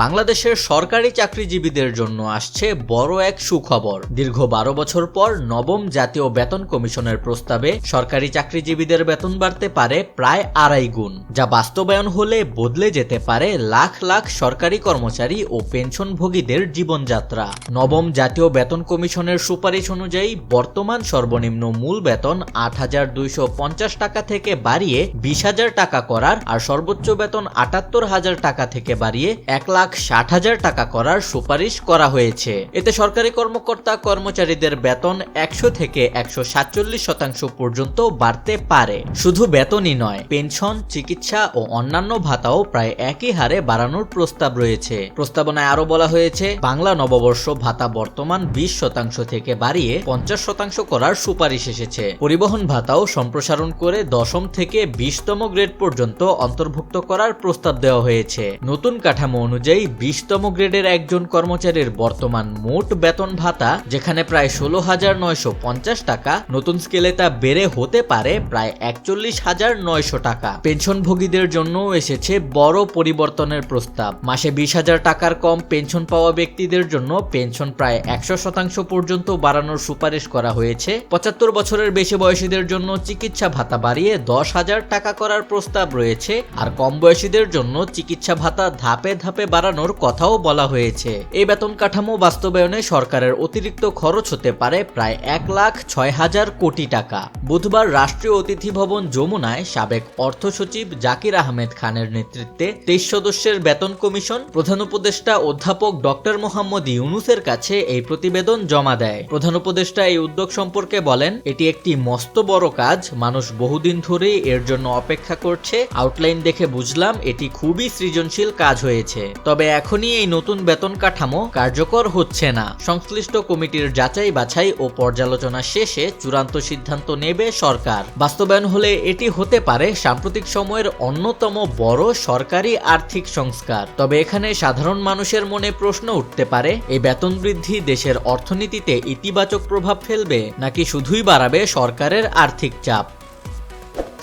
বাংলাদেশের সরকারি চাকরিজীবীদের জন্য আসছে বড় এক সুখবর। দীর্ঘ ১২ বছর পর নবম জাতীয় বেতন কমিশনের প্রস্তাবে সরকারি চাকরিজীবীদের বেতন বাড়তে পারে প্রায় ২.৫ গুণ, যা বাস্তবায়ন হলে বদলে যেতে পারে লাখ লাখ সরকারি কর্মচারী ও পেনশনভোগীদের জীবনযাত্রা। নবম জাতীয় বেতন কমিশনের সুপারিশ অনুযায়ী বর্তমান সর্বনিম্ন মূল বেতন ৮,২৫০ টাকা থেকে বাড়িয়ে ২০,০০০ টাকা করার আর সর্বোচ্চ বেতন ৭৮,০০০ টাকা থেকে বাড়িয়ে ১,৬০,০০০ টাকা করার সুপারিশ করা হয়েছে। এতে সরকারি কর্মকর্তা কর্মচারীদের বেতন ১০০ থেকে ১৪৭% পর্যন্ত বাড়তে পারে। শুধু বেতনই নয়, পেনশন, চিকিৎসা ও অন্যান্য ভাতাও প্রায় একই হারে বাড়ানোর প্রস্তাব রয়েছে। প্রস্তাবনায় আরো বলা হয়েছে, বাংলা নববর্ষ ভাতা বর্তমান ২০% থেকে বাড়িয়ে ৫০% করার সুপারিশ এসেছে। পরিবহন ভাতাও সম্প্রসারণ করে ১০ম থেকে ২০তম গ্রেড পর্যন্ত অন্তর্ভুক্ত করার প্রস্তাব দেওয়া হয়েছে। নতুন কাঠামো অনুযায়ী ২০তম গ্রেডের একজন কর্মচারীর বর্তমান মোট বেতন ভাতা যেখানে প্রায় ১৬,৯৫০ টাকা, নতুন স্কেলে তা বেড়ে হতে পারে প্রায় ৪১,৯০০ টাকা। পেনশনভোগীদের জন্য এসেছে বড় পরিবর্তনের প্রস্তাব। মাসে ২০,০০০ টাকার কম পেনশন পাওয়া ব্যক্তিদের জন্য পেনশন প্রায় ১০০% পর্যন্ত বাড়ানোর সুপারিশ করা হয়েছে। ৭৫ বছরের বেশি বয়সীদের জন্য চিকিৎসা ভাতা বাড়িয়ে ১০,০০০ টাকা করার প্রস্তাব রয়েছে, আর কম বয়সীদের জন্য চিকিৎসা ভাতা ধাপে ধাপে বাড়ানোর কথাও বলা হয়েছে। এই বেতন কাঠামো বাস্তবায়নে সরকারের অতিরিক্ত খরচ হতে পারে প্রায় ১,০৬০,০০০ কোটি টাকা। বুধবার রাষ্ট্রীয় অতিথি ভবন যমুনায় সাবেক অর্থ সচিব জাকির আহমেদ খানের নেতৃত্বে ২৩ সদস্যের বেতন কমিশন প্রধান উপদেষ্টা অধ্যাপক ডক্টর মোহাম্মদ ইউনূসের কাছে এই প্রতিবেদন জমা দেয়। প্রধান উপদেষ্টা এই উদ্যোগ সম্পর্কে বলেন, এটি একটি মস্ত বড় কাজ, মানুষ বহুদিন ধরেই এর জন্য অপেক্ষা করছে। আউটলাইন দেখে বুঝলাম এটি খুবই সৃজনশীল কাজ হয়েছে, তবে এখনই এই নতুন বেতন কাঠামো কার্যকর হচ্ছে না। সংশ্লিষ্ট কমিটির যাচাই বাছাই ও পর্যালোচনা শেষে চূড়ান্ত সিদ্ধান্ত নেবে সরকার। বাস্তবায়ন হলে এটি হতে পারে সাম্প্রতিক সময়ের অন্যতম বড় সরকারি আর্থিক সংস্কার। তবে এখানে সাধারণ মানুষের মনে প্রশ্ন উঠতে পারে, এই বেতন বৃদ্ধি দেশের অর্থনীতিতে ইতিবাচক প্রভাব ফেলবে নাকি শুধুই বাড়াবে সরকারের আর্থিক চাপ।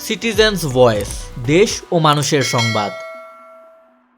সিটিজেন্স ভয়েস, দেশ ও মানুষের সংবাদ।